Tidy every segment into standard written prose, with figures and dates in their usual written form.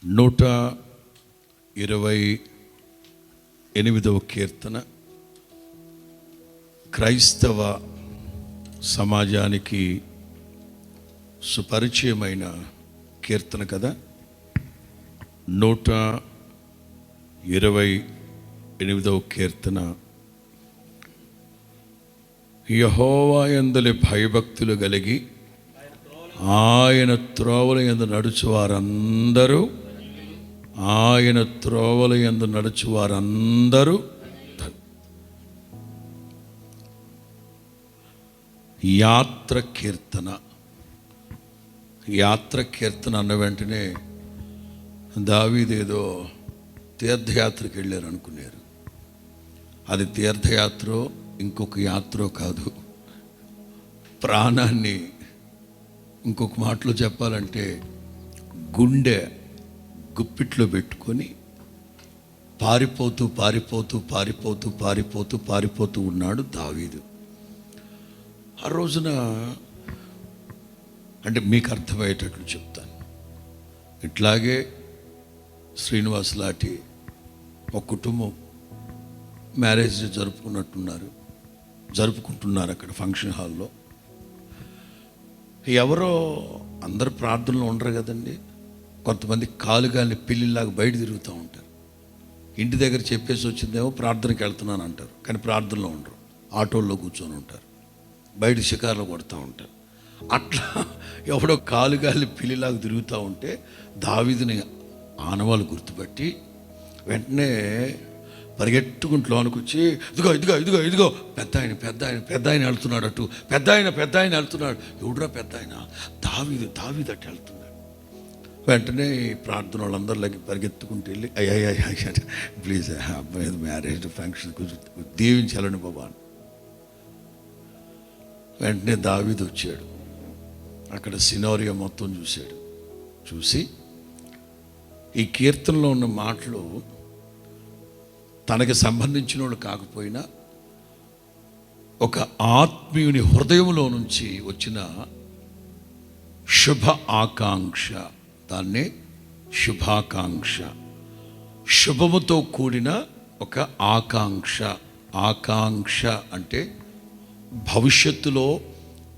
128వ కీర్తన క్రైస్తవ సమాజానికి సుపరిచయమైన కీర్తన కదా. 128వ కీర్తన, యెహోవా యందలి భయభక్తులు కలిగి ఆయన త్రోవల యందు నడుచువారందరూ యాత్ర కీర్తన అన్న వెంటనే దావీదేదో తీర్థయాత్రకి వెళ్ళారు అనుకున్నారు. అది తీర్థయాత్ర ఇంకొక యాత్ర కాదు. ప్రాణాన్ని ఇంకొక మాటలో చెప్పాలంటే గుండె గుప్పిట్లో పెట్టుకొని పారిపోతూ ఉన్నాడు దావీదు. ఆ రోజున అంటే మీకు అర్థమయ్యేటట్లు చెప్తాను. ఇట్లాగే శ్రీనివాస్ లాంటి ఒక కుటుంబం మ్యారేజ్ జరుపుకుంటున్నారు అక్కడ ఫంక్షన్ హాల్లో. ఎవరో అందరు ప్రార్థనలో ఉండరు కదండి. కొంతమంది కాలుగాలి పిల్లిలాగా బయట తిరుగుతూ ఉంటారు. ఇంటి దగ్గర చెప్పేసి వచ్చిందేమో ప్రార్థనకి వెళ్తున్నాను అంటారు, కానీ ప్రార్థనలో ఉండరు. ఆటోల్లో కూర్చొని ఉంటారు, బయట షికార్లు కొడుతూ ఉంటారు. అట్లా ఎవడో కాలుగాలి పిల్లిలాగా తిరుగుతూ ఉంటే దావీదుని ఆనవాళ్ళు గుర్తుపట్టి వెంటనే పరిగెట్టుకుంటూ లోనికి ఇదిగో పెద్ద ఆయన వెళ్తున్నాడు అటు, పెద్ద ఆయన వెళ్తున్నాడు. ఎవడురా పెద్ద ఆయన? దావీదు అటు వెళ్తున్నాడు. వెంటనే ప్రార్థన వాళ్ళందరిలోకి పరిగెత్తుకుంటూ వెళ్ళి అయ్యా ప్లీజ్ అబ్బాయి మ్యారేజ్ ఫంక్షన్ దీవించాలని బాబా. వెంటనే దావీదు వచ్చాడు. అక్కడ సినారియో మొత్తం చూశాడు. చూసి ఈ కీర్తనలో ఉన్న మాటలు తనకి సంబంధించిన వాళ్ళు కాకపోయినా ఒక ఆత్మీయుని హృదయంలో నుంచి వచ్చిన శుభ ఆకాంక్ష, దాన్నే శుభాకాంక్ష, శుభముతో కూడిన ఒక ఆకాంక్ష అంటే భవిష్యత్తులో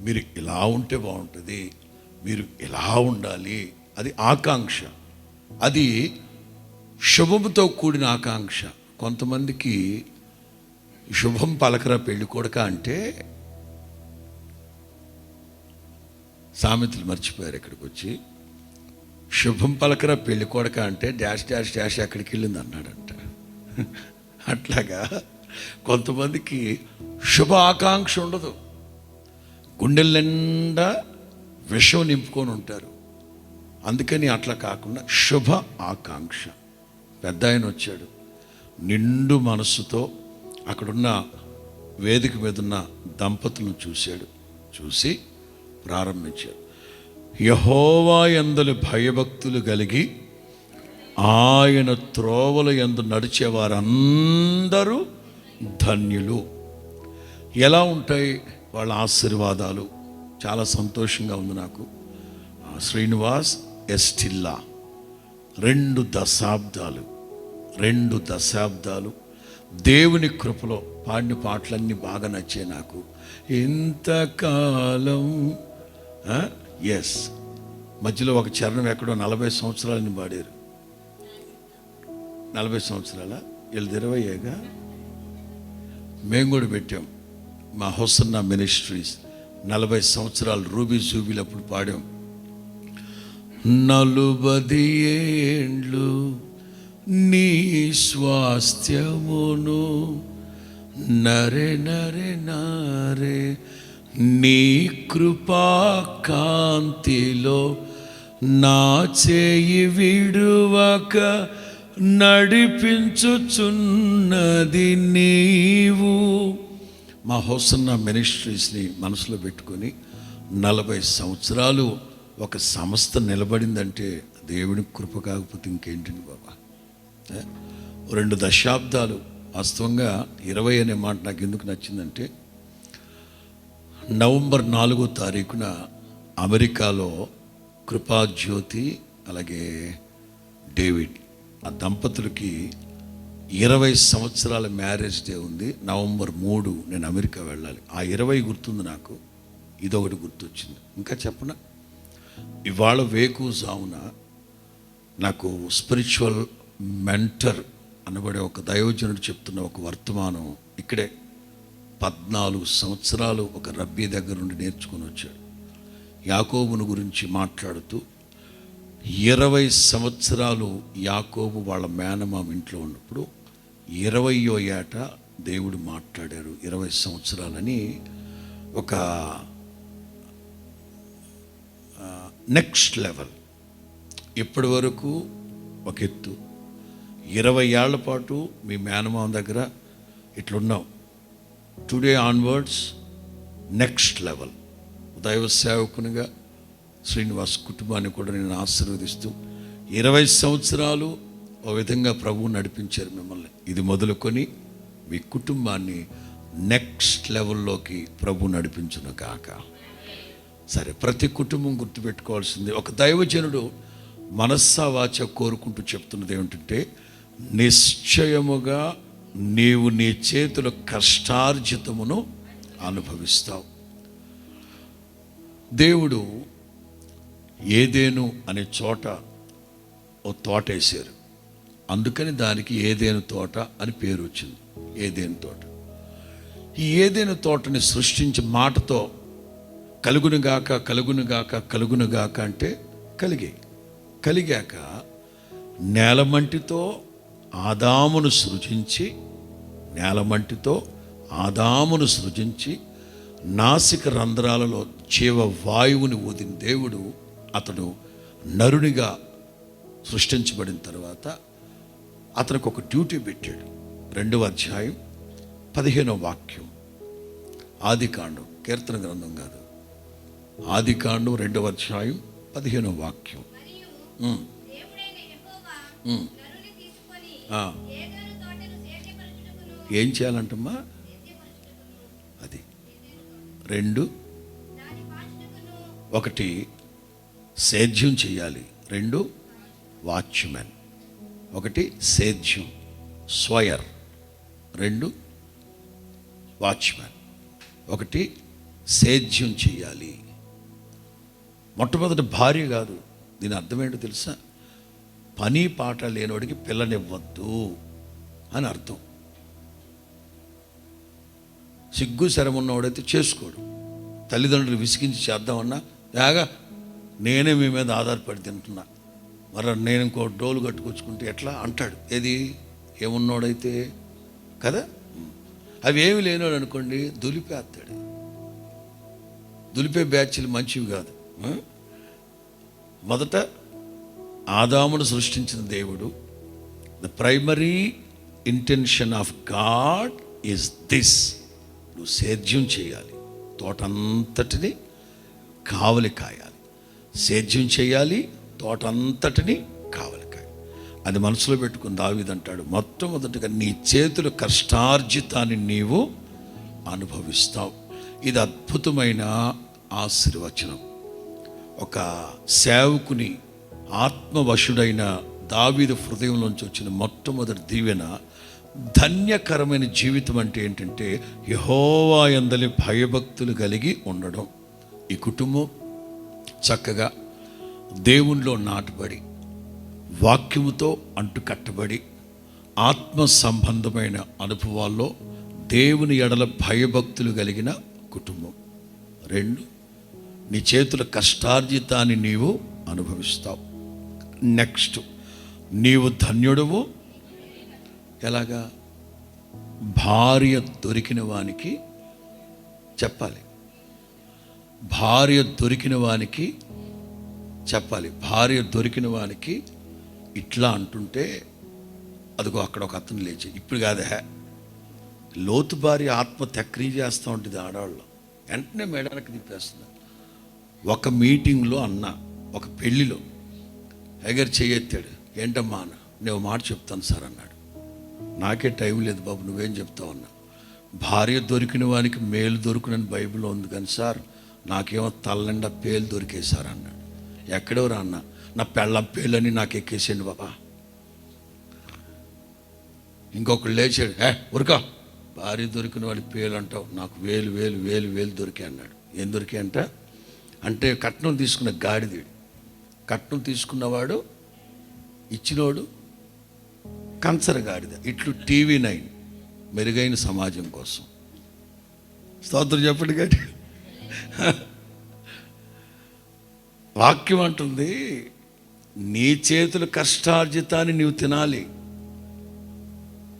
మీరు ఇలా ఉంటే బాగుంటుంది, మీరు ఇలా ఉండాలి, అది ఆకాంక్ష. అది శుభముతో కూడిన ఆకాంక్ష. కొంతమందికి శుభం పలకరా పెళ్ళి కొడుక అంటే సామెతలు మర్చిపోయారు. ఇక్కడికి వచ్చి శుభం పలకరా పెళ్ళి కొడుక అంటే డాష్ ఎక్కడికి వెళ్ళింది అన్నాడంట. అట్లాగా కొంతమందికి శుభ ఆకాంక్ష ఉండదు, గుండెల నిండా విషం నింపుకొని ఉంటారు. అందుకని అట్లా కాకుండా శుభ ఆకాంక్ష. పెద్ద ఆయన వచ్చాడు, నిండు మనస్సుతో అక్కడున్న వేదిక మీద ఉన్న దంపతులను చూశాడు. చూసి ప్రారంభించాడు, యెహోవా యందలి భయభక్తులు కలిగి ఆయన త్రోవల యందు నడిచేవారందరూ ధన్యులు. ఎలా ఉంటాయి వాళ్ళ ఆశీర్వాదాలు? చాలా సంతోషంగా ఉంది నాకు. శ్రీనివాస్ ఎస్టిల్లా 2 దశాబ్దాలు దేవుని కృపలో పాడిన పాటలన్నీ బాగా నచ్చాయి నాకు. ఇంతకాలం ఎస్ మధ్యలో ఒక చరణం ఎక్కడో 40 సంవత్సరాలని పాడారు. 40 సంవత్సరాల వీళ్ళది 20 మేము కూడా పెట్టాం. మా హోసన్నా మినిస్ట్రీస్ 40 సంవత్సరాలు రూబీ జూబీలు అప్పుడు పాడాం. 40 ఏండ్లు నీ స్వాస్థ్యమును నరే నీ కృపా కాంతిలో నా చేయి విడువక నడిపించుచున్నది నీవు. మా హోసన్నా మినిస్ట్రీస్ని మనసులో పెట్టుకొని 40 సంవత్సరాలు ఒక సంస్థ నిలబడిందంటే దేవుని కృప కాకపోతే ఇంకేంటండి బాబా. 2 దశాబ్దాలు. వాస్తవంగా 20 అనే మాట నాకు ఎందుకు నచ్చిందంటే నవంబర్ 4వ తారీఖున అమెరికాలో కృపాజ్యోతి అలాగే డేవిడ్. ఆ దంపతులకి 20 సంవత్సరాల మ్యారేజ్ డే ఉంది. నవంబర్ 3 నేను అమెరికా వెళ్ళాలి. ఆ 20 గుర్తుంది నాకు. ఇదొకటి గుర్తొచ్చింది. ఇంకా చెప్పనా, ఇవాళ వేకువజామున నాకు స్పిరిచువల్ మెంటర్ అనబడే ఒక దైవజనుడు చెప్తున్న ఒక వర్తమానం ఇక్కడే 14 సంవత్సరాలు ఒక రబ్బీ దగ్గర నుండి నేర్చుకుని వచ్చాడు. యాకోబును గురించి మాట్లాడుతూ 20 సంవత్సరాలు యాకోబు వాళ్ళ మేనమామ ఇంట్లో ఉన్నప్పుడు 20వ ఏట దేవుడు మాట్లాడారు. 20 సంవత్సరాలని ఒక నెక్స్ట్ లెవెల్. ఇప్పటి వరకు ఒక ఎత్తు, 20 ఏళ్ల పాటు మీ మేనమామ దగ్గర ఇట్లున్నావు. Today onwards next level. దైవ సేవకునిగా శ్రీనివాస్ కుటుంబాన్ని కూడా నేను ఆశీర్వదిస్తూ 20 సంవత్సరాలు ఒక విధంగా ప్రభువు నడిపించారు మిమ్మల్ని. ఇది మొదలుకొని మీ కుటుంబాన్ని నెక్స్ట్ లెవెల్లోకి ప్రభు నడిపించును గాక. సరే, ప్రతి కుటుంబం గుర్తుపెట్టుకోవాల్సింది, ఒక దైవజనుడు మనస్సా వాచ కోరుకుంటూ చెప్తున్నది ఏమిటంటే, నిశ్చయముగా నీవు నీ చేతుల కష్టార్జితమును అనుభవిస్తావు. దేవుడు ఏదేను అనే చోట ఓ తోట వేశారు. అందుకని దానికి ఏదేను తోట అని పేరు వచ్చింది. ఏదేను తోట. ఈ ఏదేను తోటని సృష్టించి మాటతో కలుగునుగాక కలుగునుగాక కలుగునుగాక అంటే కలిగాక నేలమంటితో ఆదామును సృజించి నాసిక రంధ్రాలలో జీవ వాయువుని ఊదిన దేవుడు అతడు నరునిగా సృష్టించబడిన తర్వాత అతనికి ఒక డ్యూటీ పెట్టాడు. 2వ అధ్యాయం 15వ వాక్యం. ఆదికాండం, కీర్తన గ్రంథం కాదు, ఆదికాండం 2వ అధ్యాయం 15వ వాక్యం. ఏం చేయాలంటమ్మా? అది 2, 1 సేద్యం చేయాలి, 2 వాచ్మెన్, 1 సేద్యం స్వయర్, 2 వాచ్మెన్, 1 సేద్యం చేయాలి. మొట్టమొదటి భార్య కాదు. దీని అర్థం ఏంటో తెలుసా? పని పాట లేనివాడికి పిల్లనివ్వద్దు అని అర్థం. సిగ్గు శరం ఉన్నవాడైతే చేసుకోడు. తల్లిదండ్రులు విసిగించి చేద్దామన్నా, యాగా నేనే మీ మీద ఆధారపడి తింటున్నా, మరి నేను ఇంకో డోలు కట్టుకొచ్చుకుంటే ఎట్లా అంటాడు. ఏది ఏమున్నోడైతే కదా. అవి ఏమి లేనివాడు అనుకోండి, దులిపేస్తాడు. దులిపే బ్యాచ్లు మంచివి కాదు. మొదట ఆదామును సృష్టించిన దేవుడు, the primary intention of God is this: నువ్వు సేద్యం చేయాలి, తోటంతటిని కావలి కాయాలి. సేద్యం చేయాలి, తోటంతటిని కావలి కాయాలి. అది మనసులో పెట్టుకుని దావీదు అంటాడు, మొట్టమొదటిగా నీ చేతుల కష్టార్జితాన్ని నీవు అనుభవిస్తావు. ఇది అద్భుతమైన ఆశీర్వచనం. ఒక సేవకుని ఆత్మవశుడైన దావీదు హృదయంలోంచి వచ్చిన మొట్టమొదటి దీవెన, ధన్యకరమైన జీవితం అంటే ఏంటంటే యెహోవా యందలి భయభక్తులు కలిగి ఉండడం. ఈ కుటుంబం చక్కగా దేవునిలో నాటబడి, వాక్యముతో అంటుకట్టబడి, ఆత్మ సంబంధమైన అనుభవాల్లో దేవుని ఎడల భయభక్తులు కలిగిన కుటుంబం. 2, నీ చేతుల కష్టార్జితాన్ని నీవు అనుభవిస్తావు. నెక్స్ట్, నీవు ధన్యుడవు. ఎలాగా? భార్య దొరికిన వానికి చెప్పాలి. భార్య దొరికిన వానికి చెప్పాలి. భార్య దొరికిన వానికి ఇట్లా అంటుంటే అదిగో అక్కడ ఒక అతను లేచి, ఇప్పుడు కాదే, లోతు భార్య ఆత్మ తక్రీ చేస్తూ ఉంటుంది ఆడవాళ్ళు, వెంటనే మేడానికి తిప్పేస్తుంది. ఒక మీటింగ్లో అన్న, ఒక పెళ్ళిలో ఎగర్ చేయెత్తాడు. ఏంటమ్మా అన్న, నేను మాట చెప్తాను సార్ అన్నాడు. నాకే టైం లేదు బాబు, నువ్వేం చెప్తావు అన్నా. భార్య దొరికిన వానికి మేలు దొరుకునని బైబిల్లో ఉంది, కానీ సార్ నాకేమో తల్లండా పేలు దొరికేశారు అన్నాడు. ఎక్కడెవరా అన్న, నా పెళ్ళం పేలని నాకు ఎక్కేసేయండి బాబా ఇంకొకళ్ళు లేచాడు, ఉరకా భార్య దొరికిన వాడి పేలు అంటావు, నాకు వేలు వేలు వేలు వేలు దొరికాయి అన్నాడు. ఏం దొరికాయంట అంటే కట్నం తీసుకున్న గాడిది. కట్నం తీసుకున్నవాడు ఇచ్చినోడు కంచర గాడిద. ఇట్లు TV9 మెరుగైన సమాజం కోసం. స్తోత్రం చెప్పండి గట్టి. వాక్యం అంటుంది, నీ చేతుల కష్టార్జితాన్ని నీవు తినాలి.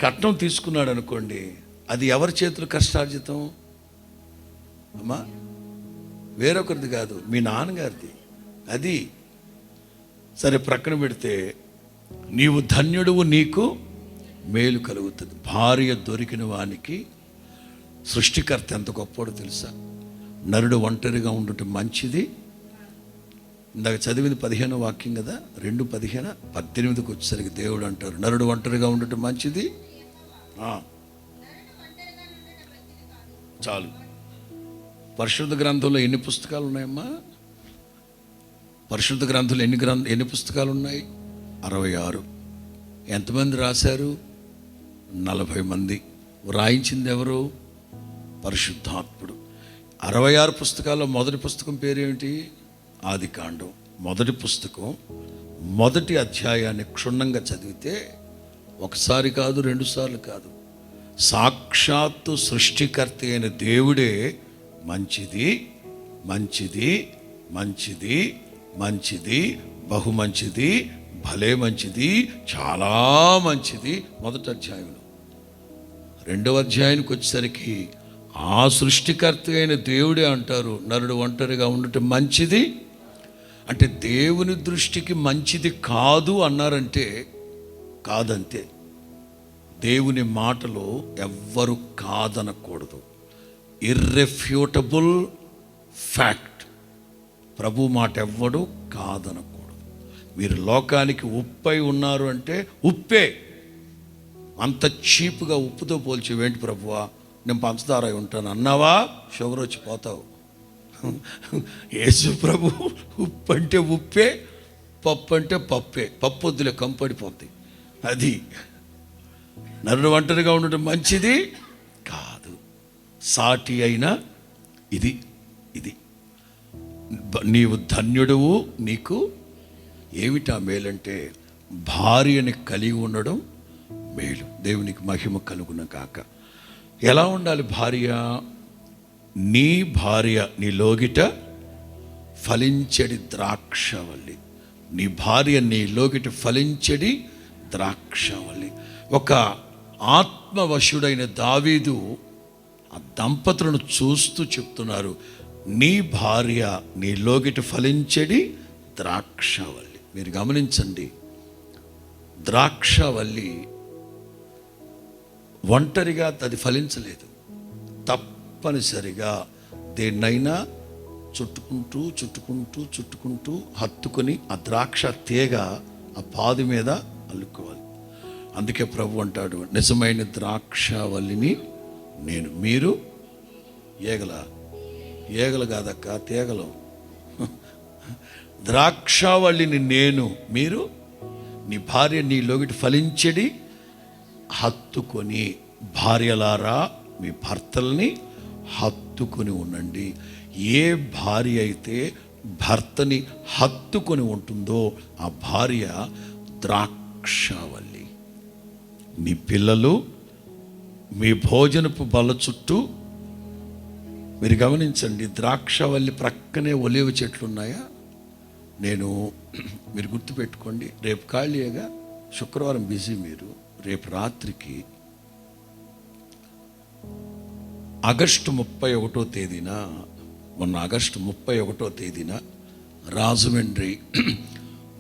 కట్నం తీసుకున్నాడు అనుకోండి, అది ఎవరి చేతుల కష్టార్జితం అమ్మా? వేరొకరిది కాదు, మీ నాన్నగారిది. అది సరే ప్రక్కన పెడితే, నీవు ధన్యుడువు, నీకు మేలు కలుగుతుంది. భార్య దొరికిన వానికి సృష్టికర్త ఎంత గొప్పవాడో తెలుసా? నరుడు ఒంటరిగా ఉండటం మంచిది. ఇందాక చదివింది 15వ వాక్యం కదా, 2:15. 18కి వచ్చేసరికి దేవుడు అంటారు, నరుడు ఒంటరిగా ఉండటం మంచిది. చాలు. పరిశుద్ధ గ్రంథంలో ఎన్ని పుస్తకాలు ఉన్నాయమ్మా? పరిశుద్ధ గ్రంథంలో ఎన్ని పుస్తకాలు ఉన్నాయి? 66. ఎంతమంది రాశారు? 40 మంది. రాయించింది ఎవరు? పరిశుద్ధాత్ముడు. 66 పుస్తకాల్లో మొదటి పుస్తకం పేరేమిటి? ఆదికాండం. మొదటి పుస్తకం మొదటి అధ్యాయాన్ని క్షుణ్ణంగా చదివితే ఒకసారి కాదు, 2 సార్లు కాదు, సాక్షాత్తు సృష్టికర్త అయిన దేవుడే మంచిది, మంచిది, మంచిది, మంచిది, బహు మంచిది, భలే మంచిది, చాలా మంచిది మొదటి అధ్యాయంలో. 2వ అధ్యాయానికి వచ్చేసరికి ఆ సృష్టికర్త అయిన దేవుడే అంటారు, నరుడు ఒంటరిగా ఉండటం మంచిది. అంటే దేవుని దృష్టికి మంచిది కాదు అన్నారంటే కాదంతే. దేవుని మాటలో ఎవ్వరు కాదనకూడదు. Irrefutable fact. ప్రభు మాట ఎవ్వడు కాదనకూడదు. మీరు లోకానికి ఉప్పై ఉన్నారు అంటే ఉప్పే. అంత చీప్గా ఉప్పుతో పోల్చేవేంటి ప్రభువా, నేను పంచదార ఉంటాను అన్నావా, షుగర్ వచ్చి పోతావు. యేసు ప్రభు ఉప్పు అంటే ఉప్పే, పప్పు అంటే పప్పే. పప్పు వద్దులే, కంపడిపోద్ది. అది నరుడు ఒంటరిగా ఉండటం మంచిది కాదు. సాటి అయినా ఇది ఇది నీవు ధన్యుడువు, నీకు ఏమిటా మేలంటే భార్యని కలిగి ఉండడం మేలు. దేవునికి మహిమ కలుగున కాక. ఎలా ఉండాలి భార్య? నీ భార్య నీ లోగిట ఫలించడి ద్రాక్షవల్లి. నీ భార్య నీ లోగిట ఫలించడి ద్రాక్షవల్లి. ఒక ఆత్మవశుడైన దావీదు ఆ దంపతులను చూస్తూ చెప్తున్నారు, నీ భార్య నీ లోగిట ఫలించడి ద్రాక్షవల్లి. మీరు గమనించండి, ద్రాక్షవల్లి ఒంటరిగా అది ఫలించలేదు. తప్పనిసరిగా దేన్నైనా చుట్టుకుంటూ చుట్టుకుంటూ చుట్టుకుంటూ హత్తుకొని ఆ ద్రాక్ష తీగ ఆ పాదు మీద అల్లుకోవాలి. అందుకే ప్రభు అంటాడు, నిజమైన ద్రాక్షవల్లిని నేను, మీరు ఏగలు కాదక్క, తీగలు. ద్రాక్షవల్లిని నేను, మీరు నీ భార్య నీ లోగిటి ఫలించడి హత్తుకొని. భార్యలారా మీ భర్తల్ని హత్తుకొని ఉండండి. ఏ భార్య అయితే భర్తని హత్తుకొని ఉంటుందో ఆ భార్య ద్రాక్షవల్లి. మీ పిల్లలు మీ భోజనపు బల్ల చుట్టూ, మీరు గమనించండి, ద్రాక్షవల్లి ప్రక్కనే ఒలివ చెట్లు ఉన్నాయా? మీరు గుర్తుపెట్టుకోండి, రేపు ఖాళీగా, శుక్రవారం బిజీ మీరు. రేపు రాత్రికి ఆగస్టు 31వ తేదీన, మొన్న ఆగస్టు 31వ తేదీన రాజమండ్రి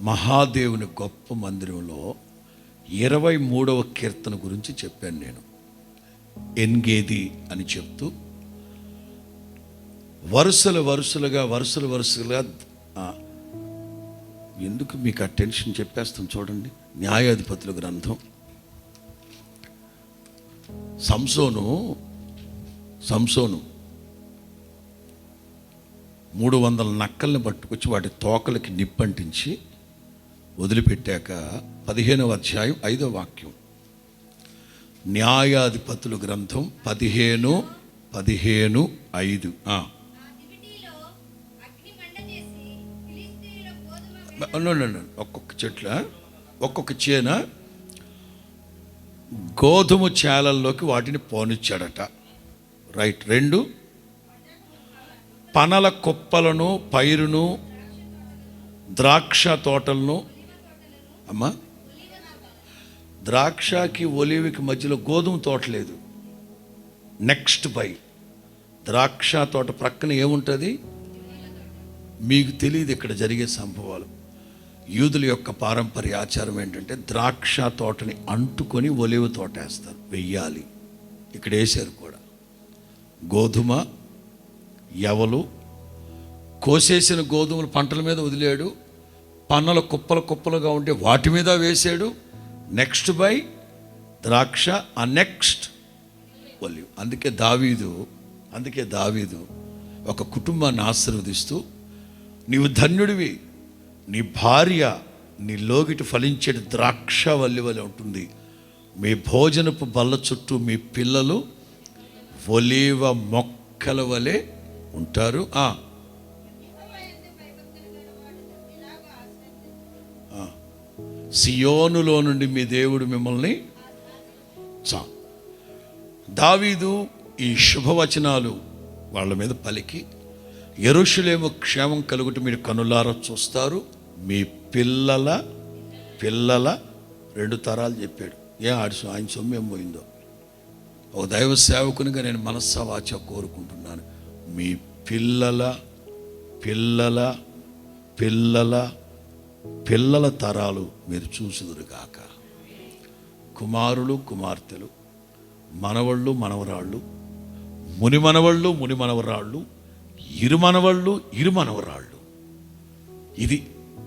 మహాదేవుని గొప్ప మందిరంలో 23వ కీర్తన గురించి చెప్పాను నేను. ఎన్గేది అని చెప్తూ వరుసలుగా ఎందుకు మీకు ఆ టెన్షన్ చెప్పేస్తాం చూడండి. న్యాయాధిపతుల గ్రంథం. సంసోను 300 నక్కల్ని పట్టుకొచ్చి వాటి తోకలకి నిప్పంటించి వదిలిపెట్టాక 15వ అధ్యాయం 5వ వాక్యం, న్యాయాధిపతుల గ్రంథం 15:5. ఒక్కొక్క చెట్ల ఒక్కొక్క చేన గోధుమ చేలల్లోకి వాటిని పోనిచ్చాడట. రైట్. 2, పనల కుప్పలను, పైరును, ద్రాక్ష తోటలను. అమ్మా, ద్రాక్షకి ఒలివికి మధ్యలో గోధుమ తోట లేదు. నెక్స్ట్ బై ద్రాక్ష తోట ప్రక్కన ఏముంటుంది మీకు తెలియదు. ఇక్కడ జరిగే సంభవాలు, యూదుల యొక్క పారంపర్య ఆచారం ఏంటంటే ద్రాక్ష తోటని అంటుకొని ఒలివ తోట వేస్తారు, వెయ్యాలి. ఇక్కడ వేశారు కూడా. గోధుమ యవలు కోసేసిన గోధుమలు పంటల మీద వదిలాడు, పన్నలు కుప్పలుగా ఉంటే వాటి మీద వేసాడు. నెక్స్ట్ బై ద్రాక్ష, ఆ నెక్స్ట్ ఒలివ్. అందుకే దావీదు ఒక కుటుంబాన్ని ఆశీర్వదిస్తూ, నీవు ధన్యుడివి, నీ భార్య నీ లోగిటి ఫలించే ద్రాక్ష వల్లి వలె ఉంటుంది, మీ భోజనపు బల్ల చుట్టూ మీ పిల్లలు ఒలీవ మొక్కల వలె ఉంటారు. సియోనులో నుండి మీ దేవుడు మిమ్మల్ని దావీదు ఈ శుభవచనాలు వాళ్ళ మీద పలికి, యెరూషలేము క్షేమం కలుగుట మీరు కనులారా చూస్తారు, మీ పిల్లల 2 తరాలు చెప్పాడు. ఆయన సొమ్ము ఏం పోయిందో. ఒక దైవ సేవకునిగా నేను మనస్సా వాచ కోరుకుంటున్నాను, మీ పిల్లల పిల్లల పిల్లల పిల్లల తరాలు మీరు చూసుదురుగాక. కుమారులు, కుమార్తెలు, మనవళ్ళు, మనవరాళ్ళు, మునిమనవళ్ళు, మునిమనవరాళ్ళు, ఇరుమనవరాళ్ళు. ఇది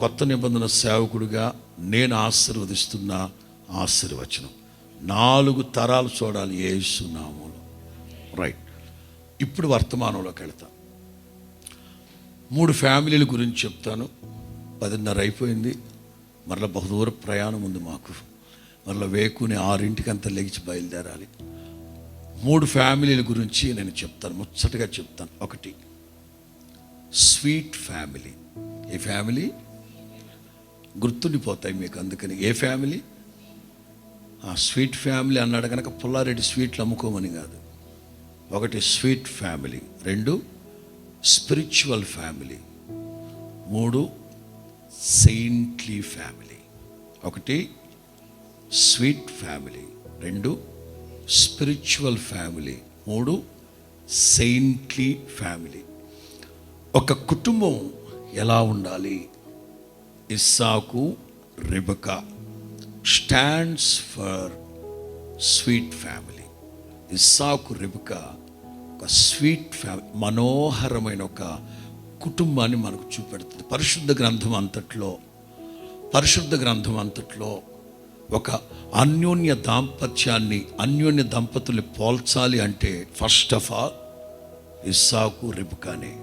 కొత్త నిబంధన సేవకుడిగా నేను ఆశీర్వదిస్తున్న ఆశీర్వచనం. 4 తరాలు చూడాలి యేసు నామములో. రైట్. ఇప్పుడు వర్తమానంలోకి వెళ్తాను. 3 ఫ్యామిలీల గురించి చెప్తాను. 10:30 అయిపోయింది. మరలా బహుదూర ప్రయాణం ఉంది మాకు. మరలా వేకుని 6ంటికి అంతా లెగిచి బయలుదేరాలి. 3 ఫ్యామిలీల గురించి నేను చెప్తాను, ముచ్చటగా చెప్తాను. 1, స్వీట్ ఫ్యామిలీ. ఏ ఫ్యామిలీ గుర్తుండిపోతాయి మీకు, అందుకని ఏ ఫ్యామిలీ? స్వీట్ ఫ్యామిలీ అన్నాడు కనుక పుల్లారెడ్డి స్వీట్లు అమ్ముకోమని కాదు. 1 sweet family, 2 spiritual family, 3 saintly family. 1 sweet family, 2 spiritual family, 3 saintly family. ఒక కుటుంబం ఎలా ఉండాలి? ఇస్సాకు, రిబకా స్టాండ్స్ ఫర్ స్వీట్ ఫ్యామిలీ. ఇస్సాకు, రిబకా ఒక స్వీట్ ఫ్యామిలీ, మనోహరమైన ఒక కుటుంబాన్ని మనకు చూపెడుతుంది. పరిశుద్ధ గ్రంథం అంతట్లో ఒక అన్యోన్య దంపతుల్ని పోల్చాలి అంటే ఫస్ట్ ఆఫ్ ఆల్ ఇస్సాకు, రిబకానే.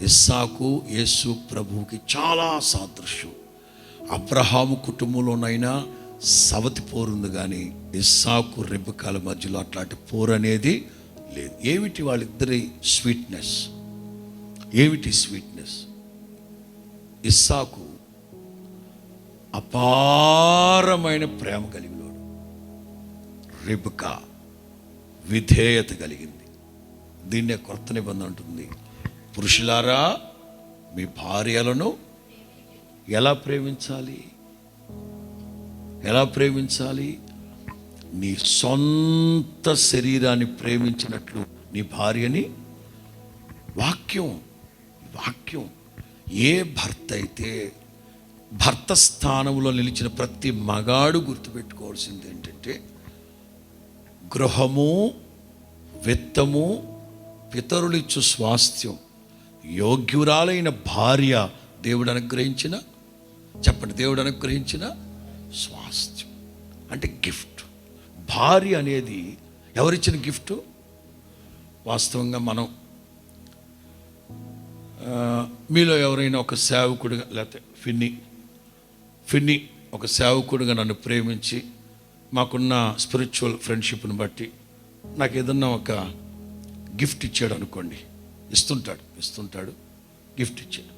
ఇస్సాకు యేసు ప్రభువుకి చాలా సాదృశ్యం. అబ్రహాము కుటుంబంలోనైనా సవతి పోరుంది, కానీ ఇస్సాకు, రిబకాల మధ్యలో అట్లాంటి పోరు అనేది లేదు. ఏమిటి వాళ్ళిద్దరి స్వీట్నెస్? ఇస్సాకు అపారమైన ప్రేమ కలిగినోడు, రిబకా విధేయత కలిగింది. దీన్నే కొత్త నిబంధన ఉంటుంది, పురుషులారా మీ భార్యలను ఎలా ప్రేమించాలి? నీ సొంత శరీరాన్ని ప్రేమించినట్లు నీ భార్యని. వాక్యం ఏ భర్త అయితే భర్త స్థానంలో నిలిచిన ప్రతి మగాడు గుర్తుపెట్టుకోవాల్సింది ఏంటంటే, గృహము, విత్తము, పితరులిచ్చు స్వాస్థ్యం, యోగ్యురాలైన భార్య దేవుడు అనుగ్రహించిన స్వాస్థ్యం. అంటే గిఫ్ట్. భార్య అనేది ఎవరిచ్చిన గిఫ్ట్? వాస్తవంగా మనం మీలో ఎవరైనా ఒక సేవకుడిగా, లేకపోతే ఫిన్ని ఒక సేవకుడిగా నన్ను ప్రేమించి మాకున్న స్పిరిచువల్ ఫ్రెండ్షిప్ని బట్టి నాకు ఏదన్నా ఒక గిఫ్ట్ ఇచ్చాడు అనుకోండి, ఇస్తుంటాడు గిఫ్ట్ ఇచ్చాడు.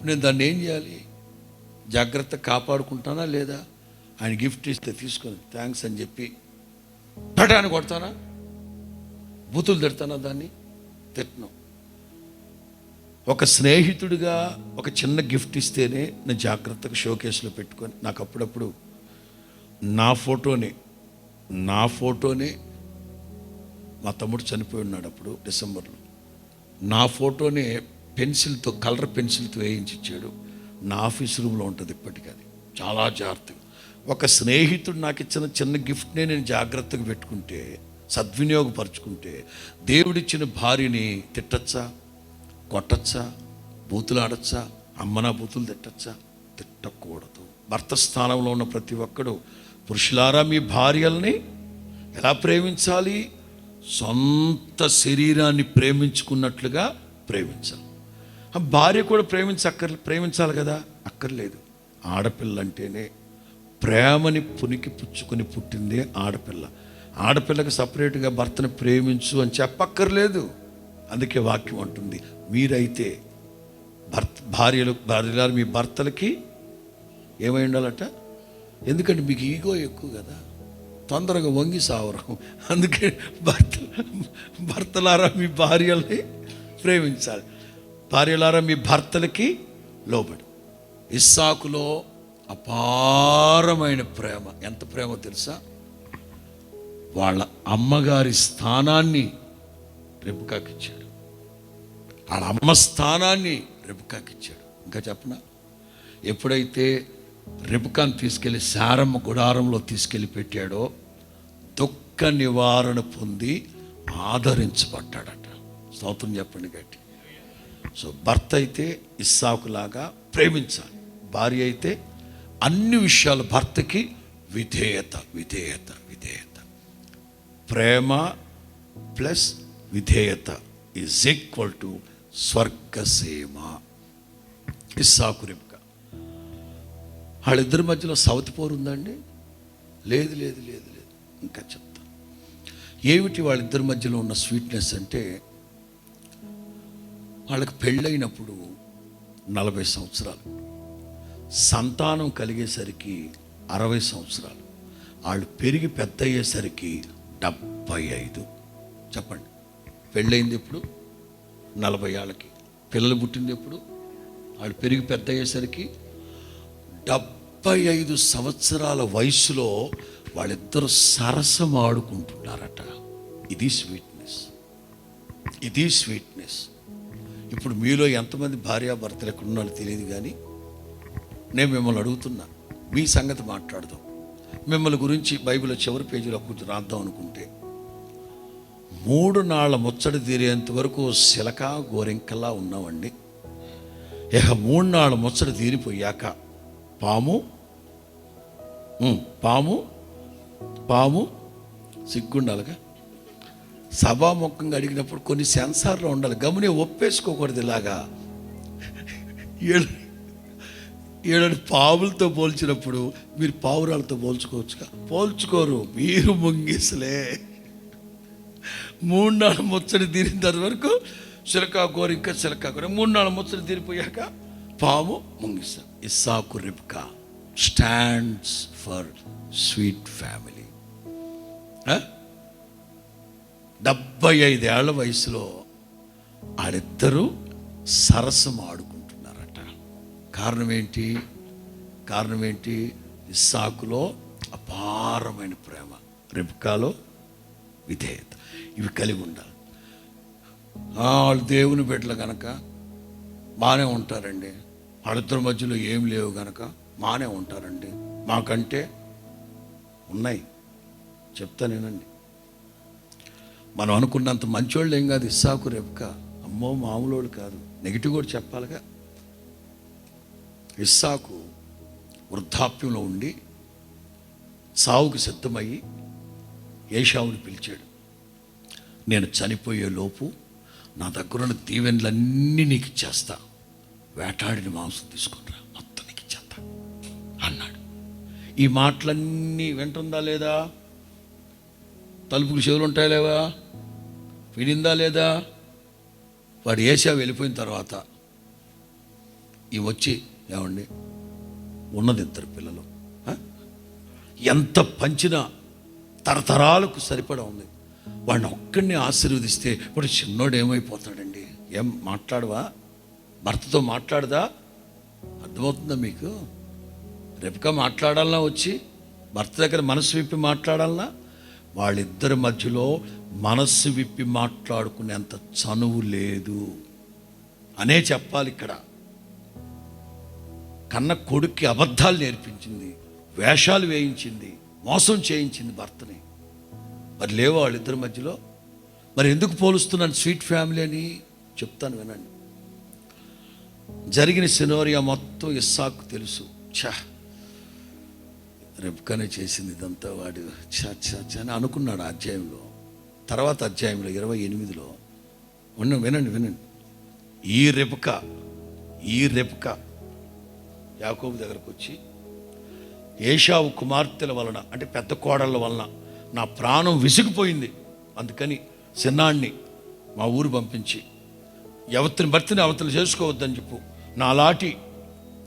నేను దాన్ని ఏం చేయాలి? జాగ్రత్త కాపాడుకుంటానా లేదా? ఆయన గిఫ్ట్ ఇస్తే తీసుకొని థ్యాంక్స్ అని చెప్పి పటాన్ని కొడతానా? బూతులు తిడతానా? దాన్ని తిట్టను. ఒక స్నేహితుడిగా ఒక చిన్న గిఫ్ట్ ఇస్తేనే నేను జాగ్రత్తగా షోకేస్లో పెట్టుకొని, నాకు అప్పుడప్పుడు నా ఫోటోనే మా తమ్ముడు చనిపోయి ఉన్నాడు అప్పుడు డిసెంబర్లో. నా ఫోటోనే కలర్ పెన్సిల్తో వేయించి ఇచ్చాడు. నా ఆఫీస్ రూమ్లో ఉంటుంది ఇప్పటికీ. అది చాలా జాగ్రత్తగా. ఒక స్నేహితుడు నాకు ఇచ్చిన చిన్న గిఫ్ట్నే నేను జాగ్రత్తగా పెట్టుకుంటే, సద్వినియోగపరుచుకుంటే, దేవుడిచ్చిన భార్యని తిట్టచ్చా, కొట్టచ్చా, బూతులాడచ్చా? అమ్మనా బూతులు తిట్టచ్చా? తిట్టకూడదు. భర్త స్థానంలో ఉన్న ప్రతి ఒక్కడు, పురుషులారా మీ భార్యల్ని ఎలా ప్రేమించాలి? సొంత శరీరాన్ని ప్రేమించుకున్నట్లుగా ప్రేమించాలి. ఆ భార్య కూడా ప్రేమించాలి కదా? అక్కర్లేదు. ఆడపిల్లంటేనే ప్రేమని పునికి పుచ్చుకొని పుట్టిందే ఆడపిల్ల. ఆడపిల్లకి సపరేట్గా భర్తని ప్రేమించు అని అందుకే వాక్యం అంటుంది, మీరైతే భార్యలు మీ భర్తలకి ఏమై ఉండాలట? ఎందుకంటే మీకు ఈగో ఎక్కువ కదా, తొందరగా వంగి సావరం. అందుకే భర్తలారా మీ భార్యల్ని ప్రేమించాలి, భార్యలారా మీ భర్తలకి లోబడి. ఇస్సాకులో అపారమైన ప్రేమ. ఎంత ప్రేమ తెలుసా? వాళ్ళ అమ్మగారి స్థానాన్ని రెబెకాకి ఇచ్చాడు. వాళ్ళ అమ్మ స్థానాన్ని రెబెకాకి ఇచ్చాడు. ఇంకా చెప్పనా, ఎప్పుడైతే రెబెకాను తీసుకెళ్ళి శారమ్మ గుడారంలో తీసుకెళ్ళి పెట్టాడో దుఃఖ నివారణ పొంది ఆదరించబడ్డాడట. స్తోత్రం చెప్పండి గట్టి. సో భర్త అయితే ఇస్సాకులాగా ప్రేమించాలి, భార్య అయితే అన్ని విషయాలు భర్తకి విధేయత. ప్రేమ ప్లస్ విధేయత ఈజ్ ఈక్వల్ టు స్వర్గసీమ. ఇస్సాకు రెబెకా వాళ్ళిద్దరి మధ్యలో సవతి పోరు ఉందండి? లేదు. ఇంకా చెప్తాను ఏమిటి వాళ్ళిద్దరి మధ్యలో ఉన్న స్వీట్నెస్ అంటే, వాళ్ళకి పెళ్ళైనప్పుడు 40 సంవత్సరాలు, సంతానం కలిగేసరికి 60 సంవత్సరాలు, వాళ్ళు పెరిగి పెద్ద అయ్యేసరికి 75. చెప్పండి, పెళ్ళయింది ఎప్పుడు? 40 ఏళ్ళకి. పిల్లలు పుట్టింది ఎప్పుడు? వాళ్ళు పెరిగి పెద్ద అయ్యేసరికి 75 సంవత్సరాల వయసులో వాళ్ళిద్దరూ సరసం ఆడుకుంటున్నారట. ఇది స్వీట్నెస్. ఇప్పుడు మీలో ఎంతమంది భార్యాభర్తలు ఎక్కడ ఉన్నారో తెలియదు, కానీ నేను మిమ్మల్ని అడుగుతున్నా, మీ సంగతి మాట్లాడదాం. మిమ్మల్ని గురించి బైబిల్లో చివరి పేజీలో కొంచెం రాద్దాం అనుకుంటే, 3 నాళ్ళ ముచ్చట తీరేంత వరకు శిలక గోరింకలా ఉన్నామండి. 3 నాళ్ళ ముచ్చట తీరిపోయాక పాము సిగ్గుండాలిగా. సభాముఖంగా అడిగినప్పుడు కొన్ని సెన్సార్లో ఉండాలి, గమని ఒప్పేసుకోకూడదు. ఇలాగా ఏడు పావులతో పోల్చినప్పుడు మీరు పావురాలతో పోల్చుకోవచ్చుగా? పోల్చుకోరు, మీరు ముంగిసలే. 3 నాళ్ళ ముచ్చడి తీరిన తర్వాత వరకు చిలక గోరింక 3 నాళ్ళ ముచ్చడి తీరిపోయాక పాము ముంగిస. Isaac Rebecca stands for sweet family. 75 ఏళ్ల వయసులో వాళ్ళిద్దరూ సరసం ఆడుకుంటున్నారట. కారణం ఏంటి? ఇస్సాకులో అపారమైన ప్రేమ, రెబెకాలో విధేయత. ఇవి కలిగి ఉండాలి. వాళ్ళు దేవుని బిడ్డలు కనుక బాగానే ఉంటారండి. వాళ్ళిద్దరి మధ్యలో ఏం లేవు కనుక బాగానే ఉంటారండి. మాకంటే ఉన్నాయి, చెప్తానేనండి. మనం అనుకున్నంత మంచోళ్ళు ఏం కాదు ఇస్సాకు రెబెకా. అమ్మో మామూలు కాదు. నెగిటివ్ కూడా చెప్పాలిగా. ఇస్సాకు వృద్ధాప్యంలో ఉండి సావుకు సిద్ధమయ్యి ఏశావుని పిలిచాడు. నేను చనిపోయే లోపు నా దగ్గరున్న దీవెనలన్నీ నీకు ఇచ్చేస్తా, వేటాడిన మాంసం తీసుకునిరా, మొత్తం నీకు ఇచ్చేస్తా అన్నాడు. ఈ మాటలన్నీ వింటుందా లేదా? తలుపుకు చెవులు ఉంటాయా లేవా? వినిందా లేదా? వాడు ఏసా వెళ్ళిపోయిన తర్వాత ఈ వచ్చి, ఏమండి ఉన్నది 2 పిల్లలు, ఎంత పంచినా తరతరాలకు సరిపడా ఉంది, వాడిని ఒక్కడిని ఆశీర్వదిస్తే ఇప్పుడు చిన్నోడు ఏమైపోతాడండి? ఏం మాట్లాడవా? భర్తతో మాట్లాడదా? అర్థమవుతుందా మీకు? రెబెకా మాట్లాడాలన్నా, వచ్చి భర్త దగ్గర మనసు విప్పి మాట్లాడాలన్నా, వాళ్ళిద్దరి మధ్యలో మనస్సు విప్పి మాట్లాడుకునేంత చనువు లేదు అనే చెప్పాలి. ఇక్కడ కన్న కొడుక్కి అబద్ధాలు నేర్పించింది, వేషాలు వేయించింది, మోసం చేయించింది భర్తని. మరి లేవో వాళ్ళిద్దరి మధ్యలో? మరి ఎందుకు పోలుస్తున్నాను స్వీట్ ఫ్యామిలీ అని? చెప్తాను వినండి. జరిగిన సినోరియా మొత్తం ఇస్సాకు తెలుసు. రెబెకానే చేసింది ఇదంతా, వాడు అని అనుకున్నాడు అధ్యాయంలో. తర్వాత అధ్యాయంలో 28లో వినండి. ఈ రెబెకా యాకోబు దగ్గరకు వచ్చి, ఏశావు కుమార్తెల వలన, అంటే పెద్ద కోడళ్ళ వలన నా ప్రాణం విసిగిపోయింది, అందుకని చిన్నాన్ని మా ఊరు పంపించి భర్తని అవతలు చేసుకోవద్దని చెప్పు, నా లాటి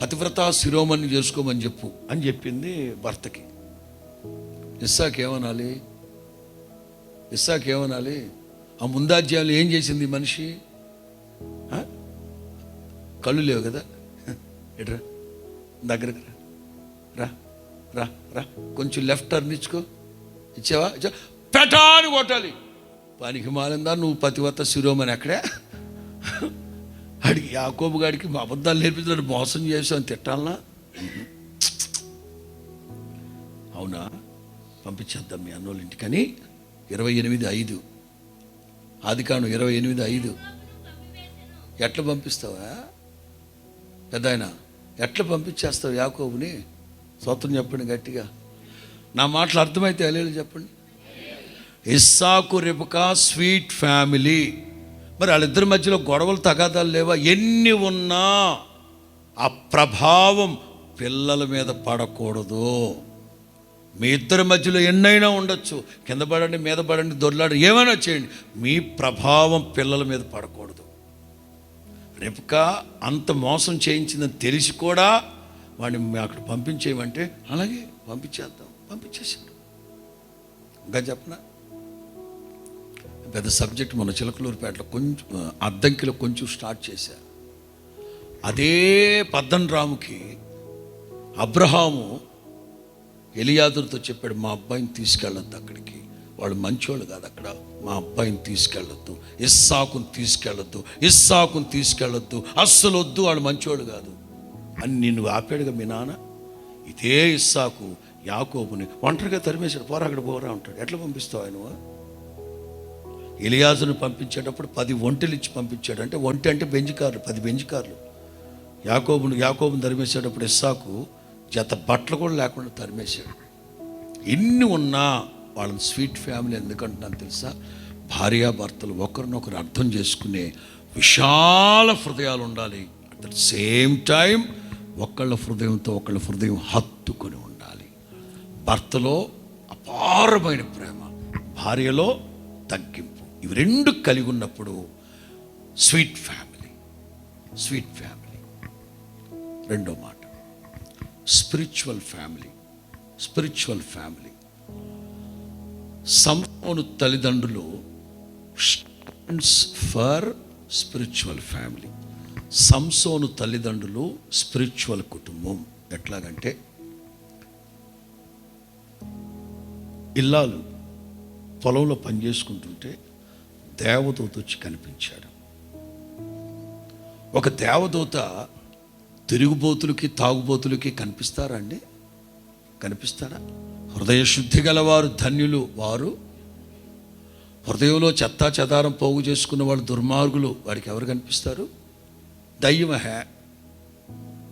పతివ్రత శిరోమణి చేసుకోమని చెప్పు అని చెప్పింది భర్తకి. ఇస్సాకు ఏమనాలి? ఆ ముందాధ్యాయంలో ఏం చేసింది మనిషి? కళ్ళు లేవు కదా, ఎట్రా దగ్గరకు రా రా రా, కొంచెం లెఫ్ట్ టర్న్ ఇచ్చావా? పెటాని కొట్టాలి. పనికి మాలిందా నువ్వు పతివ్రత శిరోమణి అక్కడే? అడిగి యాకోబు గాడికి మా అబద్ధాలు నేర్పించాడు, మోసం చేసావు అని తిట్టాలనా? అవునా, పంపించేద్దాం మీ అన్నోళ్ళ ఇంటికని. 28:5 ఆదికాండం 28:5. ఎట్లా పంపిస్తావా పెద్దాయన? ఎట్లా పంపించేస్తావు యాకోబుని? స్తోత్రం చెప్పండి గట్టిగా. నా మాటలు అర్థమైతే అలేలు చెప్పండి. ఇస్సాకు రెబెకా స్వీట్ ఫ్యామిలీ. మరి వాళ్ళిద్దరి మధ్యలో గొడవలు తగాదాలు లేవా? ఎన్ని ఉన్నా ఆ ప్రభావం పిల్లల మీద పడకూడదు. మీ ఇద్దరి మధ్యలో ఎన్నైనా ఉండొచ్చు, కింద పడండి, మీద పడండి, దొర్లాడు, ఏమైనా చేయండి, మీ ప్రభావం పిల్లల మీద పడకూడదు. రెబెకా అంత మోసం చేయించిందని తెలిసి కూడా వాడిని అక్కడ పంపించేయమంటే అలాగే పంపించేసాడు. ఇంకా చెప్పనా, పెద్ద సబ్జెక్ట్ మన చిలకలూరుపేటలో కొంచెం అద్దంకిలో కొంచెం స్టార్ట్ చేశా. అదే పద్దనరాముకి అబ్రహాము ఎలియాజరుతో చెప్పాడు, మా అబ్బాయిని తీసుకెళ్ళొద్దు అక్కడికి, వాళ్ళు మంచోళ్ళు కాదు అక్కడ, మా అబ్బాయిని తీసుకెళ్ళొద్దు, ఇస్సాకుని తీసుకెళ్ళొద్దు, అస్సలు వద్దు, వాళ్ళు మంచోళ్ళు కాదు అని నిన్ను ఆపాడుగా మీ నాన్న. ఇదే ఇస్సాకు యాకోబుని ఒంటరిగా తరిమేశాడు. అక్కడ పోరా ఉంటాడు. ఎట్లా పంపిస్తావు ఆయన? ఎలియాజరుని పంపించేటప్పుడు 10 ఒంటెలు ఇచ్చి పంపించాడు. అంటే ఒంటె అంటే బెంజికారులు, 10 బెంజికారులు. యాకోబుని తరిమేసేటప్పుడు ఇస్సాకు జత బట్టలు కూడా లేకుండా తరిమేశాడు. ఎన్ని ఉన్నా వాళ్ళని స్వీట్ ఫ్యామిలీ ఎందుకంటున్నాను తెలుసా? భార్యాభర్తలు ఒకరినొకరు అర్థం చేసుకునే విశాల హృదయాలు ఉండాలి. అట్ ద సేమ్ టైం ఒకళ్ళ హృదయం హత్తుకొని ఉండాలి. భర్తలో అపారమైన ప్రేమ, భార్యలో తగ్గింపు, ఇవి 2 కలిగి ఉన్నప్పుడు స్వీట్ ఫ్యామిలీ. రెండో మాట స్పిరిచువల్ ఫ్యామిలీ. సంసోను తల్లిదండ్రులు స్టాండ్స్ ఫర్ స్పిరిచువల్ ఫ్యామిలీ. సంసోను తల్లిదండ్రులు స్పిరిచువల్ కుటుంబం. ఎట్లాగంటే ఇల్లాలు పొలంలో పనిచేసుకుంటుంటే దేవదూత వచ్చి కనిపించాడు. ఒక దేవదూత తిరుగుబోతులకి తాగుబోతులకి కనిపిస్తారా? హృదయ శుద్ధి గలవారు ధన్యులు, వారు హృదయంలో చెత్తా చెదారం పోగు చేసుకున్న వాళ్ళు దుర్మార్గులు. వాడికి ఎవరు కనిపిస్తారు?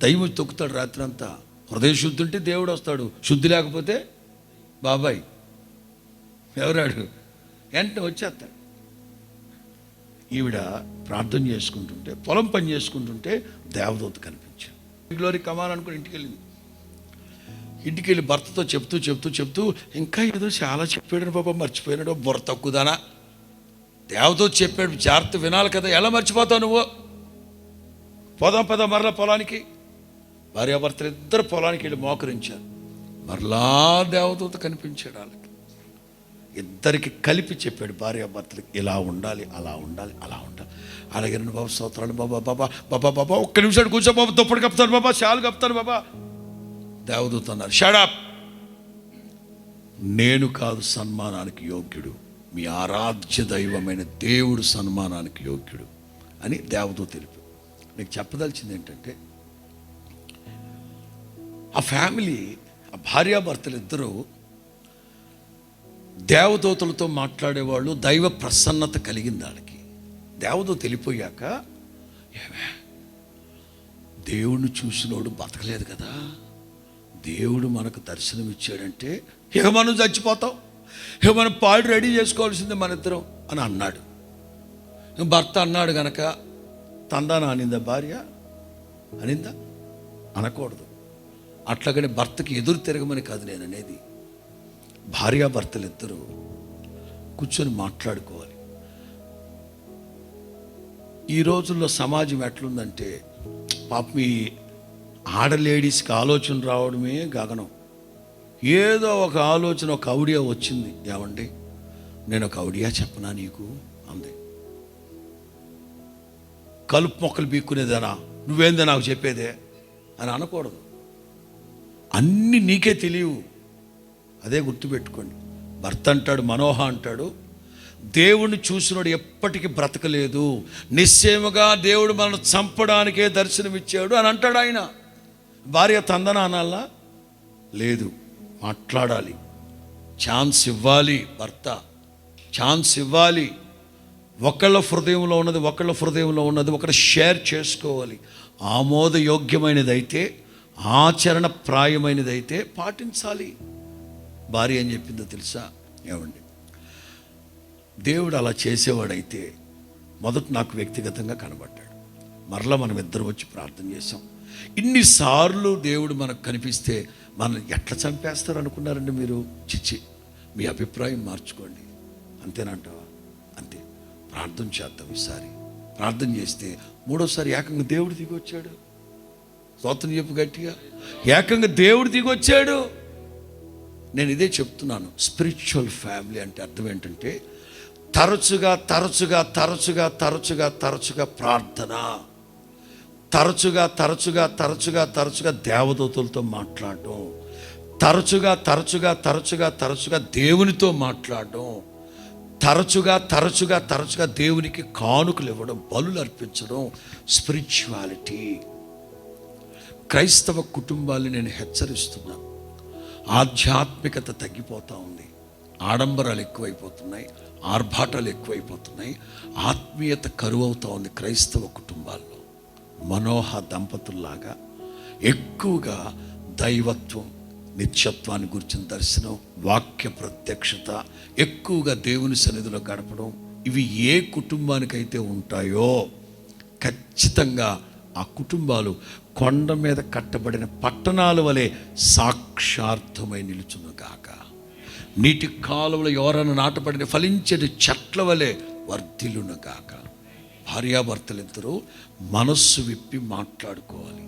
దయ్యం తొక్కుతాడు రాత్రి అంతా. హృదయ శుద్ధి ఉంటే దేవుడు వస్తాడు, శుద్ధి లేకపోతే బాబాయ్ ఎవరాడు వెంటనే వచ్చేస్తాడు. ఈవిడ ప్రార్థన చేసుకుంటుంటే, పొలం పని చేసుకుంటుంటే దేవదూత కనిపించాడు. గ్లోరీ కమాన్ అనుకుని ఇంటికి వెళ్ళింది. ఇంటికి వెళ్ళి భర్తతో చెప్తూ ఇంకా ఏదో చాలా చెప్పాడు బాబా, మర్చిపోయినాడు, బుర్ర తక్కువదానా, దేవతో చెప్పాడు, జాగ్రత్త వినాలి కదా, ఎలా మర్చిపోతావు నువ్వు, పోదాం మరలా పొలానికి. భార్యాభర్తలు ఇద్దరు పొలానికి వెళ్ళి మోకరించారు. మరలా దేవదూత కనిపించాడు వాళ్ళకి. ఇద్దరికి కలిపి చెప్పాడు భార్యాభర్తలకి, ఇలా ఉండాలి, అలా ఉండాలి, అలా ఉండాలి. అలాగే బాబా స్తోత్రాలు బాబా ఒక్క నిమిషాలు కూర్చో బాబా, దుప్పటి కప్తాను బాబా, షాలు కప్తాను బాబా. దేవదూత అన్నారు, షడప్, నేను కాదు సన్మానానికి యోగ్యుడు, మీ ఆరాధ్య దైవమైన దేవుడు సన్మానానికి యోగ్యుడు అని దేవదూత తెలిపి. నీకు చెప్పదలిచింది ఏంటంటే, ఆ ఫ్యామిలీ, ఆ భార్యాభర్తలు ఇద్దరూ దేవదూతలతో మాట్లాడేవాళ్ళు, దైవ ప్రసన్నత కలిగింది వాళ్ళకి. దేవదూత వెళ్ళిపోయాక, ఏమే దేవుణ్ణి చూసినోడు బతకలేదు కదా, దేవుడు మనకు దర్శనం ఇచ్చాడంటే ఇక మనం చచ్చిపోతాం, ఇక మనం పాడు రెడీ చేసుకోవాల్సిందే మన ఇద్దరం అని అన్నాడు. భర్త అన్నాడు గనక తందాన అనిందా భార్య? అనిందా? అనకూడదు. అట్లాగని భర్తకి ఎదురు తిరగమని కాదు నేను అనేది. భార్యాభర్తలు ఇద్దరు కూర్చొని మాట్లాడుకోవాలి. ఈ రోజుల్లో సమాజం ఎట్లుందంటే, పాపం ఈ ఆడలేడీస్కి ఆలోచన రావడమే గగనం. ఏదో ఒక ఆలోచన, ఒక ఐడియా వచ్చింది, ఏమండి నేను ఒక ఐడియా చెప్పనా నీకు అంది. కలుపు మొక్కలు బీక్కునేదేనా, నువ్వేందే నాకు చెప్పేదే అని అనకూడదు. అన్నీ నీకే తెలియవు, అదే గుర్తుపెట్టుకోండి. భర్త అంటాడు, మనోహ అంటాడు, దేవుణ్ణి చూసినోడు ఎప్పటికీ బ్రతకలేదు, నిశ్చయముగా దేవుడు మనల్ని చంపడానికే దర్శనమిచ్చాడు అని అంటాడు ఆయన. భార్య తందన అనాలా? లేదు, మాట్లాడాలి, ఛాన్స్ ఇవ్వాలి. భర్త ఛాన్స్ ఇవ్వాలి. ఒకళ్ళ హృదయంలో ఉన్నది ఒకరు షేర్ చేసుకోవాలి. ఆమోదయోగ్యమైనదైతే, ఆచరణ ప్రాయమైనదైతే పాటించాలి. భార్య ఏం చెప్పిందో తెలుసా? ఏమండి, దేవుడు అలా చేసేవాడైతే మొదట నాకు వ్యక్తిగతంగా కనబడ్డాడు, మరలా మనం ఇద్దరు వచ్చి ప్రార్థన చేసాం. ఇన్నిసార్లు దేవుడు మనకు కనిపిస్తే మనల్ని ఎట్లా చంపేస్తారు అనుకున్నారండి మీరు? చిచ్చి, మీ అభిప్రాయం మార్చుకోండి. అంతేనంటావా? అంతే. ప్రార్థన చేద్దాం. ఈసారి ప్రార్థన చేస్తే మూడోసారి ఏకంగా దేవుడు దిగి వచ్చాడు. స్తోత్రం చెప్పు గట్టిగా. ఏకంగా దేవుడు దిగి వచ్చాడు. నేను ఇదే చెప్తున్నాను. స్పిరిచువల్ ఫ్యామిలీ అంటే అర్థం ఏంటంటే, తరచుగా ప్రార్థన, తరచుగా దేవదూతలతో మాట్లాడడం, తరచుగా దేవునితో మాట్లాడడం, తరచుగా దేవునికి కానుకలు ఇవ్వడం, బలులు అర్పించడం స్పిరిచువాలిటీ. క్రైస్తవ కుటుంబాన్ని నేను హెచ్చరిస్తున్నాను. ఆధ్యాత్మికత తగ్గిపోతూ ఉంది, ఆడంబరాలు ఎక్కువైపోతున్నాయి, ఆర్భాటాలు ఎక్కువైపోతున్నాయి, ఆత్మీయత కరువవుతూ ఉంది క్రైస్తవ కుటుంబాల్లో. మనోహ దంపతుల్లాగా ఎక్కువగా దైవత్వం, నిత్యత్వాన్ని గురించిన దర్శనం, వాక్య ప్రత్యక్షత, ఎక్కువగా దేవుని సన్నిధిలో గడపడం, ఇవి ఏ కుటుంబానికైతే ఉంటాయో ఖచ్చితంగా ఆ కుటుంబాలు కొండ మీద కట్టబడిన పట్టణాల వలె సాక్షార్థమై నిలుచునుగాక. నీటి కాలువలో ఎవరైనా నాటబడిన ఫలించే చెట్ల వలె వర్ధిల్లునుగాక. భార్యాభర్తలు ఇద్దరు మనస్సు విప్పి మాట్లాడుకోవాలి.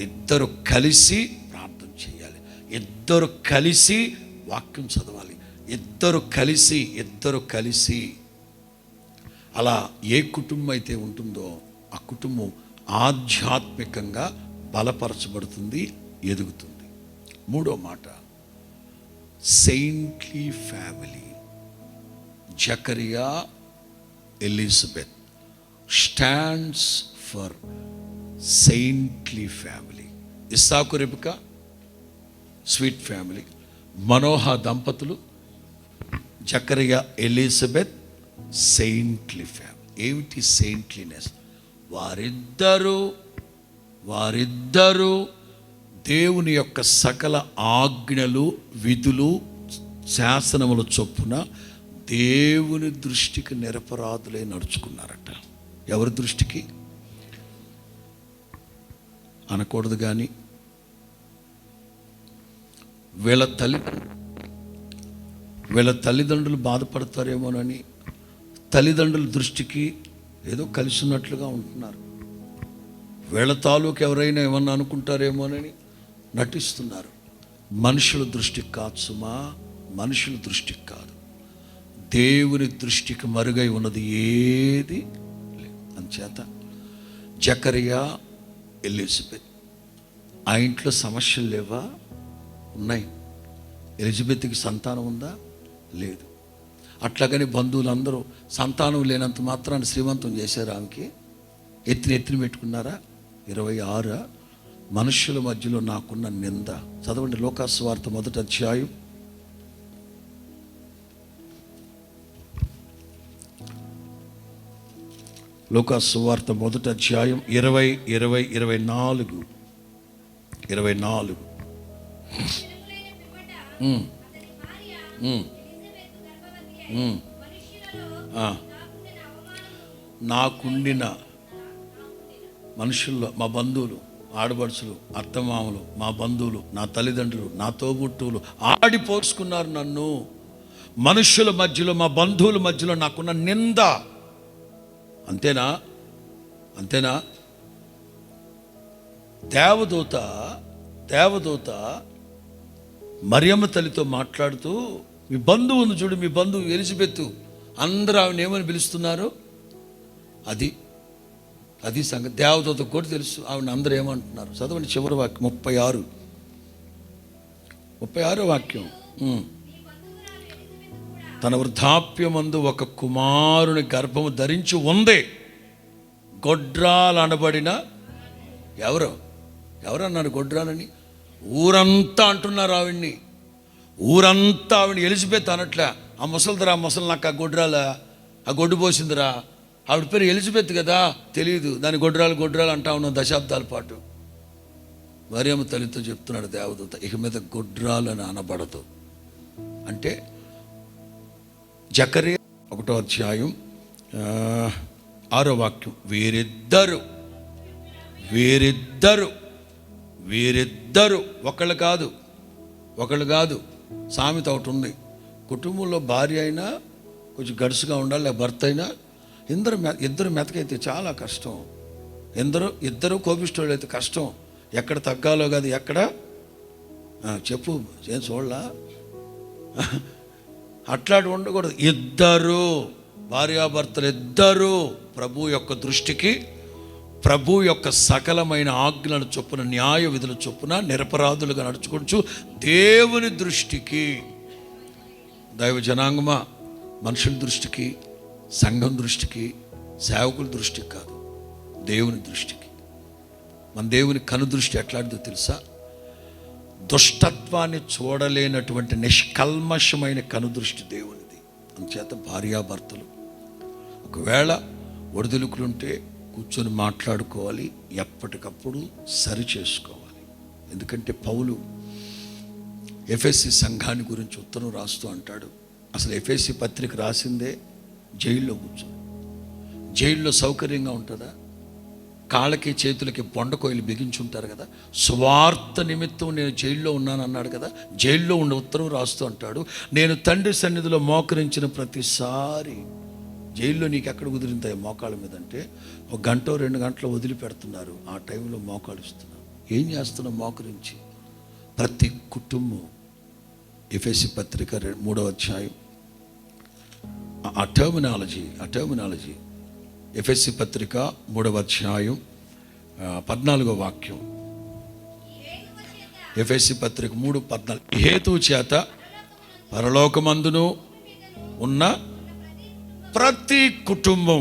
ఇద్దరు కలిసి ప్రార్థన చేయాలి. ఇద్దరు కలిసి వాక్యం చదవాలి. ఇద్దరు కలిసి అలా ఏ కుటుంబం అయితే ఉంటుందో ఆ కుటుంబం ఆధ్యాత్మికంగా బలపరచబడుతుంది, ఎదుగుతుంది. మూడో మాట, సెయింట్లీ ఫ్యామిలీ. జకరియా, Elizabeth stands for saintly family. Isaac, Rebecca sweet family. మనోహ దంపతులు, జకరియా, ఎలిజబెత్ సెయింట్లీ ఫ్యామిలీ. ఏమిటి సెయింట్లీనెస్? వారిద్దరూ దేవుని యొక్క సకల ఆజ్ఞలు, విధులు, శాసనముల చొప్పున దేవుని దృష్టికి నిరపరాధులై నడుచుకున్నారట. ఎవరి దృష్టికి అనకూడదు కానీ వీళ్ళ తల్లిదండ్రులు బాధపడతారేమోనని తల్లిదండ్రుల దృష్టికి ఏదో కలిసి ఉన్నట్లుగా ఉంటున్నారు. వీళ్ళ తాలూకు ఎవరైనా ఏమన్నా అనుకుంటారేమోనని నటిస్తున్నారు. మనుషుల దృష్టికి కాదు సుమా, మనుషుల దృష్టికి కాదు, దేవుని దృష్టికి మరుగై ఉన్నది ఏది లేదు. అందుచేత జకరియా, ఎలిజబెత్ ఆ ఇంట్లో సమస్యలు లేవా? ఉన్నాయి. ఎలిజబెత్కి సంతానం ఉందా? లేదు. అట్లాగని బంధువులందరూ సంతానం లేనంత మాత్రాన్ని శ్రీమంతం చేశారు. ఆమెకి ఎత్తిన పెట్టుకున్నారా? 26 మనుషుల మధ్యలో నాకున్న నింద. చదవండి లూకాసు వార్త 1వ అధ్యాయం. లూకాసు వార్త 1వ అధ్యాయం 24. నాకుండిన మనుషుల్లో మా బంధువులు, ఆడబడుచులు, అత్తమామలు, మా బంధువులు, నా తల్లిదండ్రులు, నా తోబుట్టువులు ఆడిపోసుకున్నారు నన్ను. మనుషుల మధ్యలో, మా బంధువుల మధ్యలో నాకున్న నింద. అంతేనా? దేవదూత మరియమ్మ తల్లితో మాట్లాడుతూ, మీ బంధువును చూడు, మీ బంధువు ఎలిజబెత్, అందరూ ఆవిడ ఏమని పిలుస్తున్నారు? అది సంగతి. దేవదూతకు కూడా తెలుసు ఆవిడ అందరూ ఏమంటున్నారు. చదవండి చివరి వాక్యం 36 వాక్యం. తన వృద్ధాప్యమందు ఒక కుమారుని గర్భము ధరించి ఉంది. గొడ్రాలు అనబడిన ఎవరన్నారు గొడ్రాలని? ఊరంతా అంటున్నారు ఆవిడ్ని. ఊరంతా ఆవిడ ఎలిజబెత్ అనట్లే. ఆ ముసలిదిరా, ముసలి నాకు ఆ గొడ్రాలా, ఆ గొడ్డు పోసిందిరా. ఆవిడ పేరు ఎలిజబెత్ కదా, తెలియదు. దాని గొడ్రాలు అంటా ఉన్నాం దశాబ్దాల పాటు. మరియమ్మ తల్లితో చెప్తున్నాడు దేవదూత, ఇక మీద గొడ్రాలు అని అనబడదు. అంటే జకరియా 1వ అధ్యాయం 6వ వాక్యం. వీరిద్దరు ఒకళ్ళు కాదు. సామెత ఒకటి ఉంది, కుటుంబంలో భార్య అయినా కొంచెం గడుసుగా ఉండాలి, లేక భర్త అయినా ఇద్దరు మెతకైతే చాలా కష్టం. ఇద్దరు కోపిష్టోళ్ళు అయితే కష్టం. ఎక్కడ తగ్గాలో కాదు, ఎక్కడ చెప్పు ఏం చూడలా, అట్లాంటి ఉండకూడదు. ఇద్దరు భార్యాభర్తలు ఇద్దరు ప్రభు యొక్క దృష్టికి, ప్రభు యొక్క సకలమైన ఆజ్ఞల చొప్పున, న్యాయ విధుల చొప్పున నిరపరాధులుగా నడుచుకోవచ్చు. దేవుని దృష్టికి, దైవ జనాంగమా, మనుషుల దృష్టికి, సంఘం దృష్టికి, సేవకుల దృష్టికి కాదు, దేవుని దృష్టికి. మన దేవుని కనుదృష్టి ఎట్లాంటిదో తెలుసా? దుష్టత్వాన్ని చూడలేనటువంటి నిష్కల్మషమైన కనుదృష్టి దేవునిది. అందుచేత భార్యాభర్తలు ఒకవేళ ఒడిదులుకులుంటే కూర్చొని మాట్లాడుకోవాలి, ఎప్పటికప్పుడు సరి చేసుకోవాలి. ఎందుకంటే పౌలు ఎఫెసీ సంఘాన్ని గురించి ఉత్తరం రాస్తూ అంటాడు, అసలు ఎఫెసీ పత్రిక రాసిందే జైల్లో కూర్చొని. జైల్లో సౌకర్యంగా ఉంటుందా? కాళ్ళకి చేతులకి బొండకోయిలు బిగించుంటారు కదా. స్వార్థ నిమిత్తం నేను జైల్లో ఉన్నాను అన్నాడు కదా. జైల్లో ఉండే ఉత్తరం రాస్తూ అంటాడు, నేను తండ్రి సన్నిధిలో మోకరించిన ప్రతిసారి. జైల్లో నీకు ఎక్కడ కుదిరింతాయి మోకాళ్ళ మీద అంటే, 1 గంట 2 గంటలు వదిలిపెడుతున్నారు, ఆ టైంలో మోకాళ్ళిస్తున్నావు. ఏం చేస్తున్నావు మోకరించి? ప్రతి కుటుంబం, ఎఫెసీ పత్రిక 3వ అధ్యాయం ఆ టర్మినాలజీ ఎఫెసీ పత్రిక 3వ అధ్యాయం 14వ వాక్యం. ఎఫెసీ పత్రిక 3:14. హేతువు చేత పరలోకమందును ఉన్న ప్రతి కుటుంబం,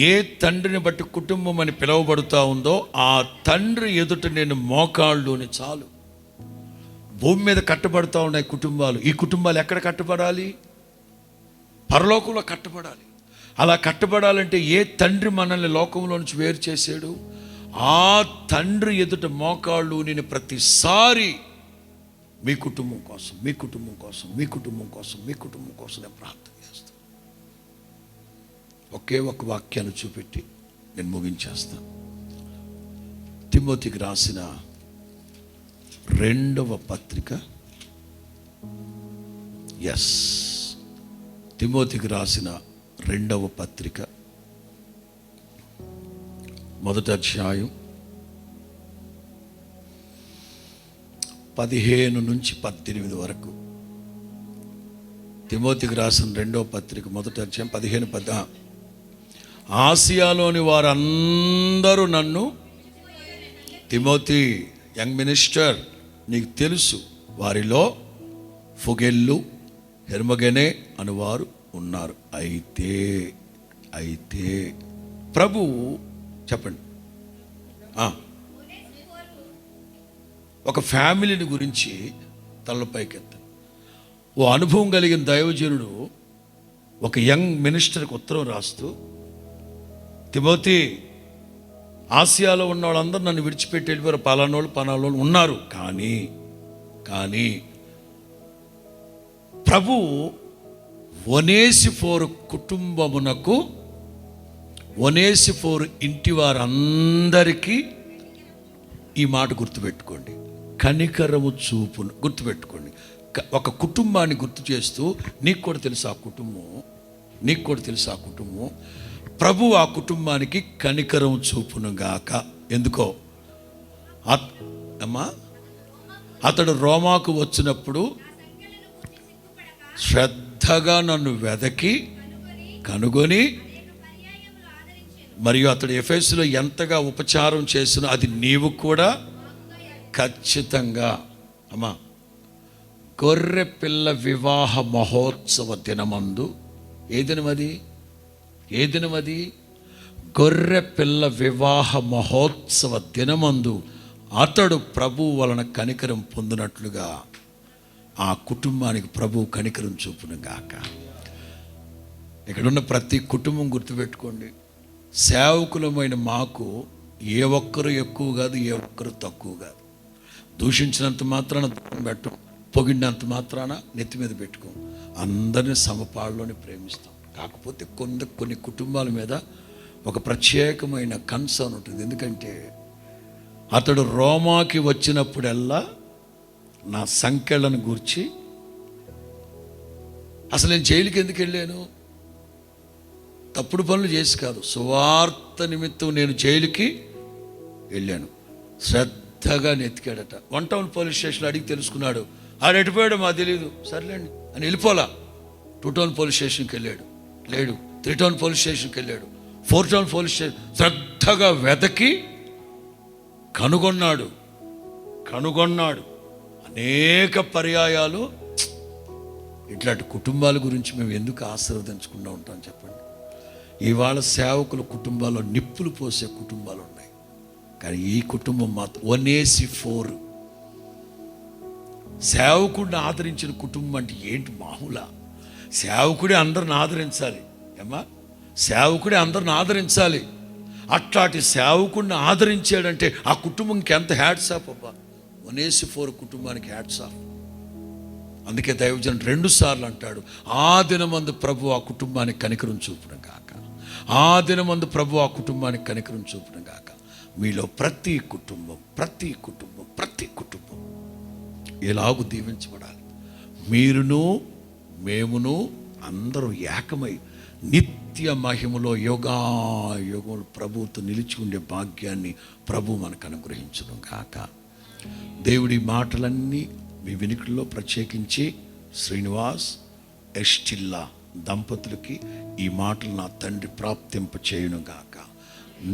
ఏ తండ్రిని బట్టి కుటుంబం అని పిలువబడుతూ ఉందో ఆ తండ్రి ఎదుట నేను మోకాళ్ళుని చాలు. భూమి మీద కట్టబడుతూ ఉన్నాయి కుటుంబాలు. ఈ కుటుంబాలు ఎక్కడ కట్టబడాలి? పరలోకంలో కట్టబడాలి. అలా కట్టబడాలంటే ఏ తండ్రి మనల్ని లోకంలో నుంచి వేరు చేశాడు, ఆ తండ్రి ఎదుట మోకాళ్ళు నేను ప్రతిసారి మీ కుటుంబం కోసం నేను ప్రార్థన చేస్తాను. ఒకే ఒక వాక్యాన్ని చూపెట్టి నేను ముగించేస్తాను. తిమోతికి రాసిన రెండవ పత్రిక, ఎస్, తిమోతికి రాసిన రెండవ పత్రిక, మొదటి అధ్యాయం 15 నుంచి 18 వరకు. తిమోతికి రాసిన రెండవ పత్రిక మొదటి అధ్యాయం 15. ఆసియాలోని వారందరూ నన్ను, తిమోతి యంగ్ మినిస్టర్, నీకు తెలుసు, వారిలో ఫుగెల్లు, హెర్మగెనే అనువారు ఉన్నారు. అయితే ప్రభువు, చెప్పండి, ఒక ఫ్యామిలీని గురించి తలపైకెత్త, ఓ అనుభవం కలిగిన దైవజనుడు ఒక యంగ్ మినిస్టర్కి ఉత్తరం రాస్తూ, తిమోతి, ఆసియాలో ఉన్న వాళ్ళందరూ నన్ను విడిచిపెట్టి వెళ్ళిపోయారు, పలానోళ్ళు ఉన్నారు, కానీ ప్రభు ఒనేసిఫోరు కుటుంబమునకు, ఒనేసిఫోరు ఇంటి వారందరికీ ఈ మాట గుర్తుపెట్టుకోండి, కనికరము చూపును గుర్తుపెట్టుకోండి. ఒక కుటుంబాన్ని గుర్తు చేస్తూ, నీకు కూడా తెలుసు ఆ కుటుంబం, ప్రభు ఆ కుటుంబానికి కనికరం చూపును గాక. ఎందుకో, అమ్మా, అతడు రోమాకు వచ్చినప్పుడు శ్రద్ధగా నన్ను వెదకి కనుగొని, మరియు అతడు ఎఫెసులో ఎంతగా ఉపచారం చేసినో అది నీవు కూడా ఖచ్చితంగా. అమ్మా, గొర్రె పిల్ల వివాహ మహోత్సవ దినమందు, ఏ దినమది? గొర్రె పిల్ల వివాహ మహోత్సవ దినమందు అతడు ప్రభు వలన కనికరం పొందినట్లుగా ఆ కుటుంబానికి ప్రభు కనికరం చూపును గాక. ఇక్కడున్న ప్రతి కుటుంబం గుర్తుపెట్టుకోండి, సేవకులమైన మాకు ఏ ఒక్కరు ఎక్కువ కాదు, ఏ ఒక్కరు తక్కువ కాదు. దూషించినంత మాత్రాన దూరం పెట్టం, పొగిడినంత మాత్రాన నెత్తి మీద పెట్టుకోం. అందరినీ సమపాళ్ళలోనే ప్రేమిస్తాం. కాకపోతే కొన్ని కుటుంబాల మీద ఒక ప్రత్యేకమైన కన్సర్న్ ఉంటుంది. ఎందుకంటే అతడు రోమాకి వచ్చినప్పుడల్లా నా సంఖ్యలను గూర్చి, అసలు నేను జైలుకి ఎందుకు వెళ్ళాను? తప్పుడు పనులు చేసి కాదు, సువార్త నిమిత్తం నేను జైలుకి వెళ్ళాను. శ్రద్ధగా నెతికాడట. 1 టౌన్ పోలీస్ స్టేషన్లో అడిగి తెలుసుకున్నాడు. ఆడు ఎటుపోయాడు మాకు తెలియదు, సర్లేండి అని వెళ్ళిపోలా. 2 టౌన్ పోలీస్ స్టేషన్కి వెళ్ళాడు, లేడు. 3 టౌన్ పోలీస్ స్టేషన్కి వెళ్ళాడు, 4 టౌన్ పోలీస్ స్టేషన్. శ్రద్ధగా వెతకి కనుగొన్నాడు. అనేక పర్యాయాలు. ఇట్లాంటి కుటుంబాల గురించి మేము ఎందుకు ఆశీర్వదించకుండా ఉంటాం చెప్పండి? ఇవాళ సేవకుల కుటుంబాల్లో నిప్పులు పోసే కుటుంబాలు ఉన్నాయి, కానీ ఈ కుటుంబం మాత్రం ఒనేసిఫోరు, సేవకుడిని ఆదరించిన కుటుంబం అంటే ఏంటి మామూలా? సేవకుడే అందరిని ఆదరించాలి. సేవకుడే అందరిని ఆదరించాలి. అట్లాంటి సేవకుడిని ఆదరించాడంటే ఆ కుటుంబంకి ఎంత హ్యాట్స్ ఆఫ్ అబ్బా. ఒనేసిఫోరు కుటుంబానికి హ్యాట్స్ ఆఫ్. అందుకే దైవజనుడు 2 సార్లు అంటాడు, ఆ దినమందు ప్రభు ఆ కుటుంబానికి కనికరం చూపడం గాక, ఆ దినమందు ప్రభు ఆ కుటుంబానికి కనికరం చూపడం గాక. మీలో ప్రతి కుటుంబం ఎలాగూ దీవించబడాలి. మీరును మేమును అందరూ ఏకమై నిత్య మహిమలో యుగాయుగములు ప్రభువుతో నిలిచి ఉండే భాగ్యాన్ని ప్రభు మనకు అనుగ్రహించడం గాక. దేవుడి మాటలన్నీ మీ వినికిడిలో ప్రత్యేకించి శ్రీనివాస్, ఎస్టిల్లా దంపతులకి ఈ మాటలు నా తండ్రి ప్రాప్తింప చేయను గాక.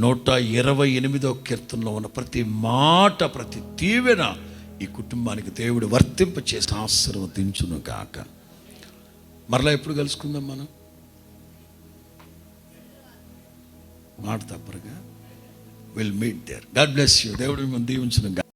128వ కీర్తనలో ఉన్న ప్రతి మాట, ప్రతి దీవెన ఈ కుటుంబానికి దేవుడు వర్తింప చేసి ఆశీర్వదించును గాక. మరలా ఎప్పుడు కలుసుకుందాం మనం? మాట తప్పరుగా. Will meet there. God bless you. దేవుడు మిమ్మల్ని దీవించును గాక.